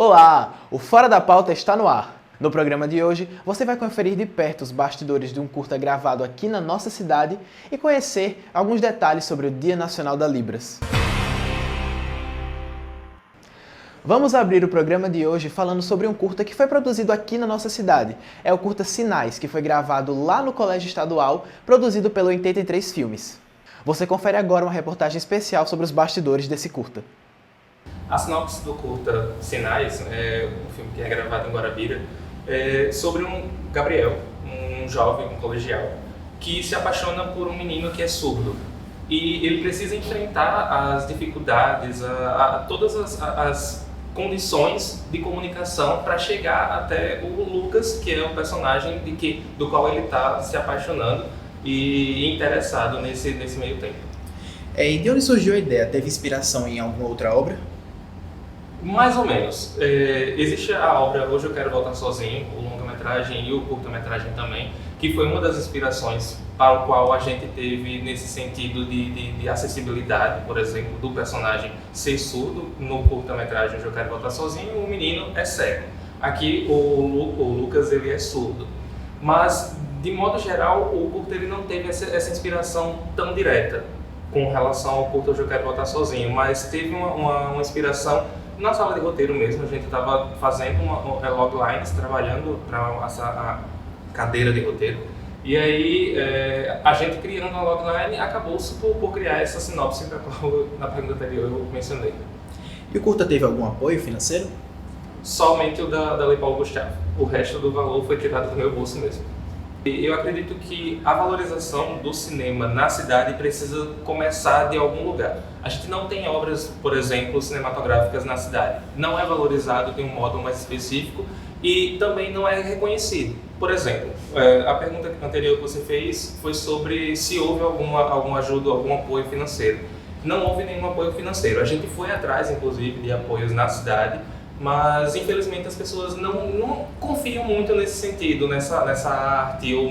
Olá! O Fora da Pauta está no ar. No programa de hoje, você vai conferir de perto os bastidores de um curta gravado aqui na nossa cidade e conhecer alguns detalhes sobre o Dia Nacional da Libras. Vamos abrir o programa de hoje falando sobre um curta que foi produzido aqui na nossa cidade. É o curta Sinais, que foi gravado lá no Colégio Estadual, produzido pelo 83 Filmes. Você confere agora uma reportagem especial sobre os bastidores desse curta. A sinopse do curta Sinais, um filme que é gravado em Guarabira, é sobre um Gabriel, um jovem, um colegial, que se apaixona por um menino que é surdo. E ele precisa enfrentar as dificuldades, todas as condições de comunicação para chegar até o Lucas, que é o personagem do qual ele está se apaixonando e interessado nesse meio tempo. E de onde surgiu a ideia? Teve inspiração em alguma outra obra? Mais ou menos. Existe a obra Hoje Eu Quero Voltar Sozinho, o longa-metragem e o curta-metragem também, que foi uma das inspirações para o qual a gente teve nesse sentido de acessibilidade, por exemplo, do personagem ser surdo. No curta-metragem Hoje Eu Quero Voltar Sozinho, o menino é cego. Aqui o Lucas ele é surdo. Mas, de modo geral, o curta ele não teve essa inspiração tão direta com relação ao curta Hoje Eu Quero Voltar Sozinho, mas teve uma inspiração na sala de roteiro mesmo. A gente estava fazendo loglines, trabalhando para a cadeira de roteiro, e aí a gente criando uma logline acabou-se por criar essa sinopse da qual na pergunta anterior eu mencionei. E o curta teve algum apoio financeiro? Somente o da Lei Paulo Gustavo. O resto do valor foi tirado do meu bolso mesmo. E eu acredito que a valorização do cinema na cidade precisa começar de algum lugar. A gente não tem obras, por exemplo, cinematográficas na cidade. Não é valorizado de um modo mais específico e também não é reconhecido. Por exemplo, a pergunta anterior que você fez foi sobre se houve alguma ajuda, algum apoio financeiro. Não houve nenhum apoio financeiro. A gente foi atrás, inclusive, de apoios na cidade, mas infelizmente as pessoas não confiam muito nesse sentido, nessa arte ou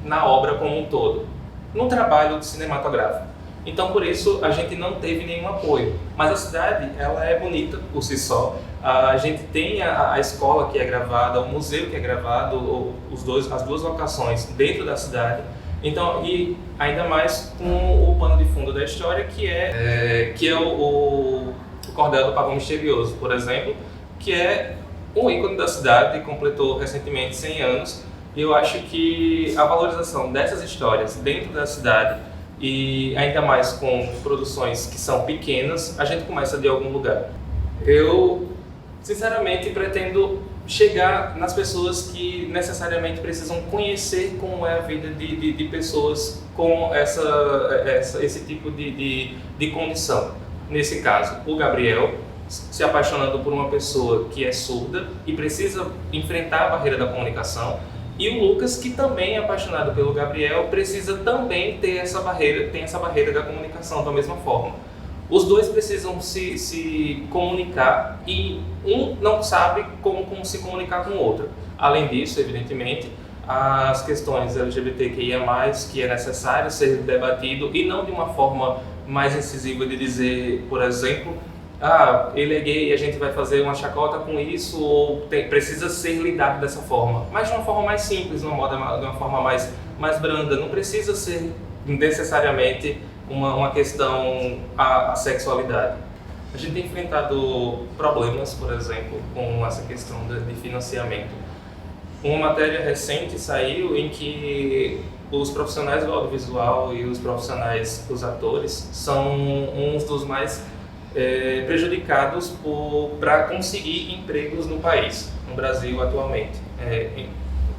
na obra como um todo, no trabalho cinematográfico. Então por isso a gente não teve nenhum apoio, mas a cidade ela é bonita por si só. A gente tem a escola que é gravada, o museu que é gravado, as duas locações dentro da cidade. Então, e ainda mais com o pano de fundo da história que é o Cordel do Pavão Misterioso, por exemplo, que é um ícone da cidade, completou recentemente 100 anos, e eu acho que a valorização dessas histórias dentro da cidade, e ainda mais com produções que são pequenas, a gente começa de algum lugar. Eu, sinceramente, pretendo chegar nas pessoas que necessariamente precisam conhecer como é a vida de pessoas com esse tipo de condição. Nesse caso, o Gabriel se apaixonando por uma pessoa que é surda e precisa enfrentar a barreira da comunicação, e o Lucas, que também é apaixonado pelo Gabriel, precisa também ter essa barreira da comunicação da mesma forma. Os dois precisam se comunicar e um não sabe como se comunicar com o outro. Além disso, evidentemente, as questões LGBTQIA+, que é necessário ser debatido, e não de uma forma mais incisiva de dizer, por exemplo, ele é gay e a gente vai fazer uma chacota com isso, ou precisa ser lidado dessa forma, mas de uma forma mais simples, de uma forma mais branda. Não precisa ser necessariamente uma questão a sexualidade. A gente tem enfrentado problemas, por exemplo, com essa questão de financiamento. Uma matéria recente saiu em que os profissionais do audiovisual e os atores são uns dos mais prejudicados para conseguir empregos no país, no Brasil atualmente,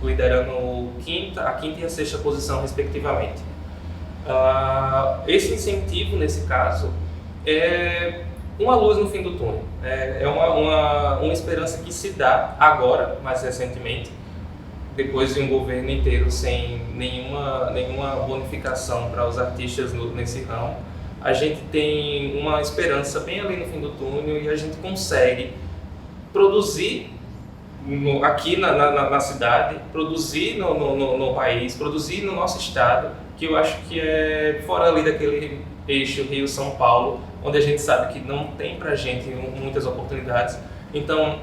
liderando a quinta e a sexta posição respectivamente. Esse incentivo, nesse caso, é uma luz no fim do túnel, é uma esperança que se dá agora, mais recentemente, depois de um governo inteiro sem nenhuma bonificação para os artistas nesse ramo. A gente tem uma esperança bem ali no fim do túnel e a gente consegue produzir aqui na cidade, produzir no país, produzir no nosso estado, que eu acho que é fora ali daquele eixo Rio-São Paulo, onde a gente sabe que não tem pra gente muitas oportunidades. Então,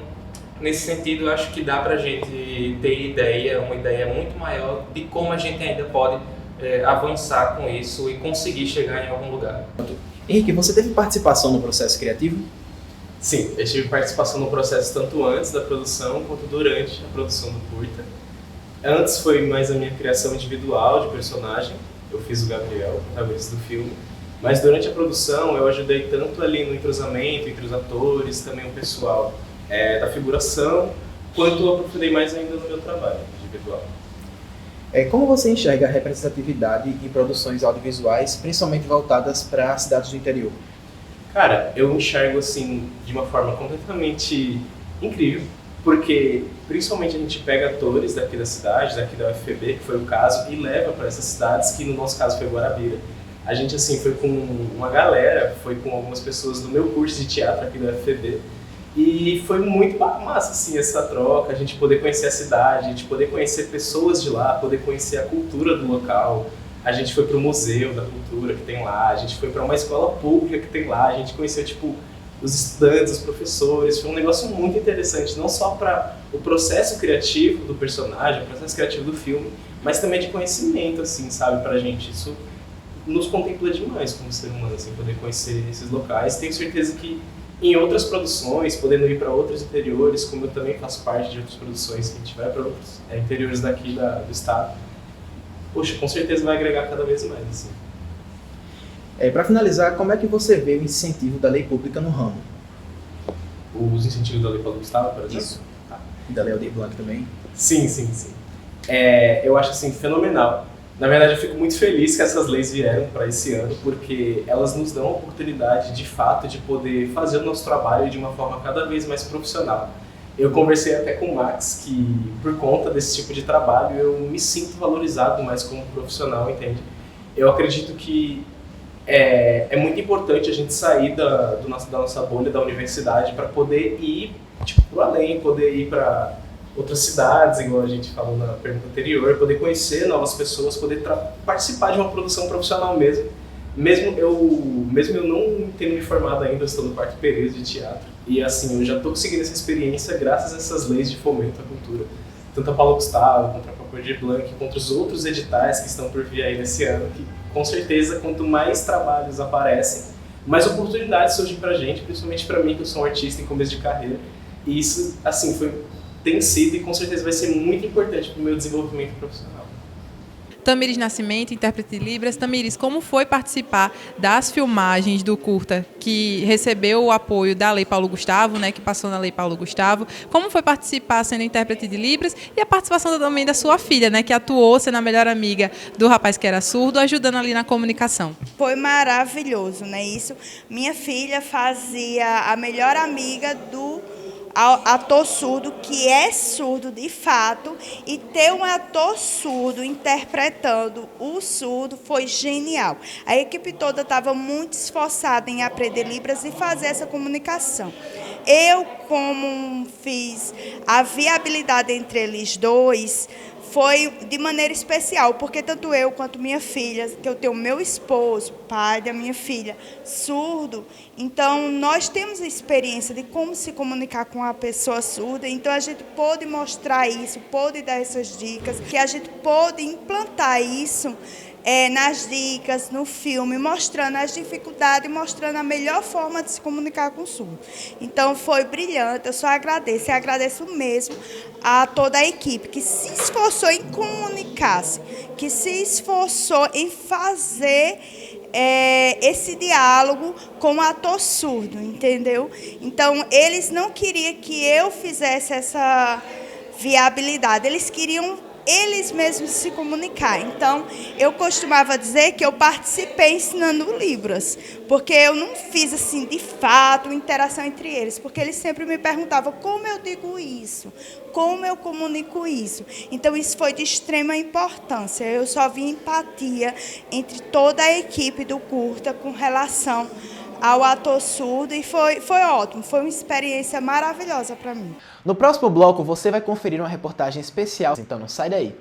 nesse sentido, eu acho que dá pra gente ter uma ideia muito maior de como a gente ainda pode avançar com isso e conseguir chegar em algum lugar. Henrique, você teve participação no processo criativo? Sim, eu tive participação no processo tanto antes da produção quanto durante a produção do curta. Antes foi mais a minminha criação individual de personagem, eu fiz o Gabriel, o protagonista do filme, mas durante a produção eu ajudei tanto ali no entrosamento entre os atores, também o pessoal da figuração, quanto eu aprofundei mais ainda no meu trabalho individual. Como você enxerga a representatividade em produções audiovisuais, principalmente voltadas para cidades do interior? Cara, eu enxergo assim de uma forma completamente incrível, porque principalmente a gente pega atores daqui da cidade, daqui da UFPB, que foi o caso, e leva para essas cidades, que no nosso caso foi Guarabira. A gente assim foi com uma galera, foi com algumas pessoas do meu curso de teatro aqui da UFPB, e foi muito massa assim essa troca, a gente poder conhecer a cidade, a gente poder conhecer pessoas de lá, poder conhecer a cultura do local. A gente foi para o Museu da Cultura que tem lá, a gente foi para uma escola pública que tem lá, a gente conheceu tipo os estudantes, os professores. Foi um negócio muito interessante, não só para o processo criativo do personagem, o processo criativo do filme, mas também de conhecimento, assim, sabe, pra gente. Isso nos contempla demais como ser humano, assim, poder conhecer esses locais. Tenho certeza que em outras produções, podendo ir para outros interiores, como eu também faço parte de outras produções, que a gente vai para outros interiores daqui do estado, poxa, com certeza vai agregar cada vez mais, assim. Para finalizar, como é que você vê o incentivo da lei pública no ramo? Os incentivos da Lei Paulo Gustavo, por exemplo? Isso. E da Lei Aldir Blanc também? Sim. Eu acho assim, fenomenal. Na verdade, eu fico muito feliz que essas leis vieram para esse ano, porque elas nos dão a oportunidade, de fato, de poder fazer o nosso trabalho de uma forma cada vez mais profissional. Eu conversei até com o Max que, por conta desse tipo de trabalho, eu me sinto valorizado mais como profissional, entende? Eu acredito que é muito importante a gente sair da nossa bolha da universidade para poder ir para além, poder ir para outras cidades, igual a gente falou na pergunta anterior, poder conhecer novas pessoas, poder participar de uma produção profissional mesmo. Mesmo eu não tendo me formado ainda, eu estou no quarto período de teatro. E assim, eu já estou conseguindo essa experiência graças a essas leis de fomento à cultura. Tanto a Paulo Gustavo, quanto a Aldir Blanc, contra os outros editais que estão por vir aí nesse ano, que com certeza, quanto mais trabalhos aparecem, mais oportunidades surgem pra gente, principalmente pra mim, que eu sou um artista em começo de carreira. E isso, assim, tem sido e com certeza vai ser muito importante pro meu desenvolvimento profissional. Tamires Nascimento, intérprete de Libras. Tamires, como foi participar das filmagens do curta que recebeu o apoio da Lei Paulo Gustavo, né, que passou na Lei Paulo Gustavo? Como foi participar sendo intérprete de Libras e a participação também da sua filha, né, que atuou sendo a melhor amiga do rapaz que era surdo, ajudando ali na comunicação? Foi maravilhoso, né? Isso, minha filha fazia a melhor amiga do ator surdo, que é surdo de fato, e ter um ator surdo interpretando o surdo foi genial. A equipe toda estava muito esforçada em aprender Libras e fazer essa comunicação. Eu, como fiz a viabilidade entre eles dois, foi de maneira especial, porque tanto eu quanto minha filha, que eu tenho meu esposo, pai da minha filha, surdo, então nós temos a experiência de como se comunicar com a pessoa surda, então a gente pôde mostrar isso, pôde dar essas dicas, que a gente pôde implantar isso nas dicas, no filme, mostrando as dificuldades, mostrando a melhor forma de se comunicar com o surdo. Então foi brilhante, eu só agradeço, e agradeço mesmo a toda a equipe que se esforçou em comunicar-se, que se esforçou em fazer esse diálogo com o ator surdo, entendeu? Então, eles não queriam que eu fizesse essa viabilidade, eles queriam eles mesmos se comunicar. Então, eu costumava dizer que eu participei ensinando Libras, porque eu não fiz, assim, de fato, interação entre eles, porque eles sempre me perguntavam como eu digo isso, como eu comunico isso. Então, isso foi de extrema importância. Eu só vi empatia entre toda a equipe do curta com relação ao ator surdo e foi ótimo, foi uma experiência maravilhosa para mim. No próximo bloco você vai conferir uma reportagem especial, então não sai daí.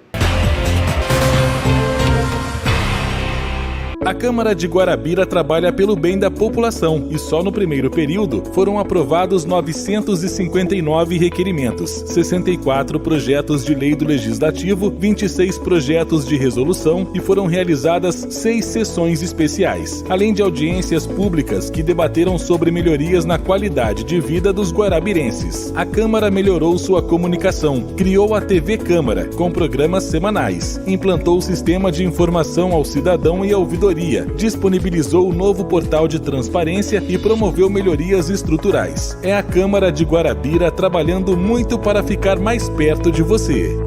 A Câmara de Guarabira trabalha pelo bem da população e só no primeiro período foram aprovados 959 requerimentos, 64 projetos de lei do Legislativo, 26 projetos de resolução e foram realizadas 6 sessões especiais, além de audiências públicas que debateram sobre melhorias na qualidade de vida dos guarabirenses. A Câmara melhorou sua comunicação, criou a TV Câmara, com programas semanais, implantou o sistema de informação ao cidadão e a ouvidoria, disponibilizou o novo portal de transparência e promoveu melhorias estruturais. É a Câmara de Guarabira trabalhando muito para ficar mais perto de você.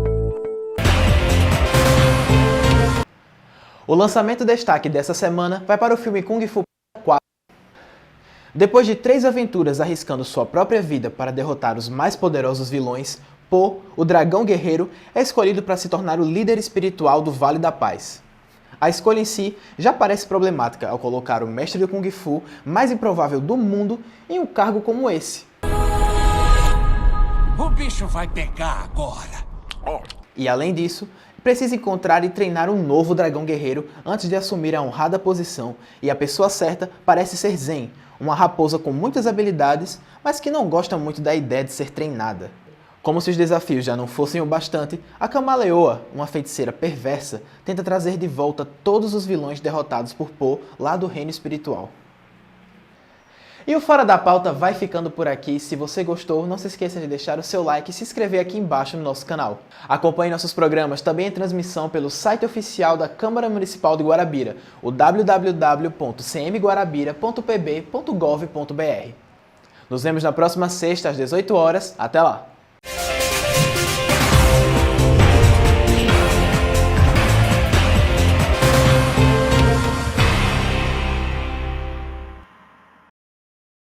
O lançamento destaque dessa semana vai para o filme Kung Fu 4. Depois de 3 aventuras arriscando sua própria vida para derrotar os mais poderosos vilões, Po, o dragão guerreiro, é escolhido para se tornar o líder espiritual do Vale da Paz. A escolha em si já parece problemática ao colocar o mestre do Kung Fu mais improvável do mundo em um cargo como esse. O bicho vai pegar agora. E além disso, precisa encontrar e treinar um novo dragão guerreiro antes de assumir a honrada posição, e a pessoa certa parece ser Zen, uma raposa com muitas habilidades, mas que não gosta muito da ideia de ser treinada. Como se os desafios já não fossem o bastante, a Camaleoa, uma feiticeira perversa, tenta trazer de volta todos os vilões derrotados por Po lá do reino espiritual. E o Fora da Pauta vai ficando por aqui. Se você gostou, não se esqueça de deixar o seu like e se inscrever aqui embaixo no nosso canal. Acompanhe nossos programas também em transmissão pelo site oficial da Câmara Municipal de Guarabira, o www.cmguarabira.pb.gov.br. Nos vemos na próxima sexta às 18 horas. Até lá!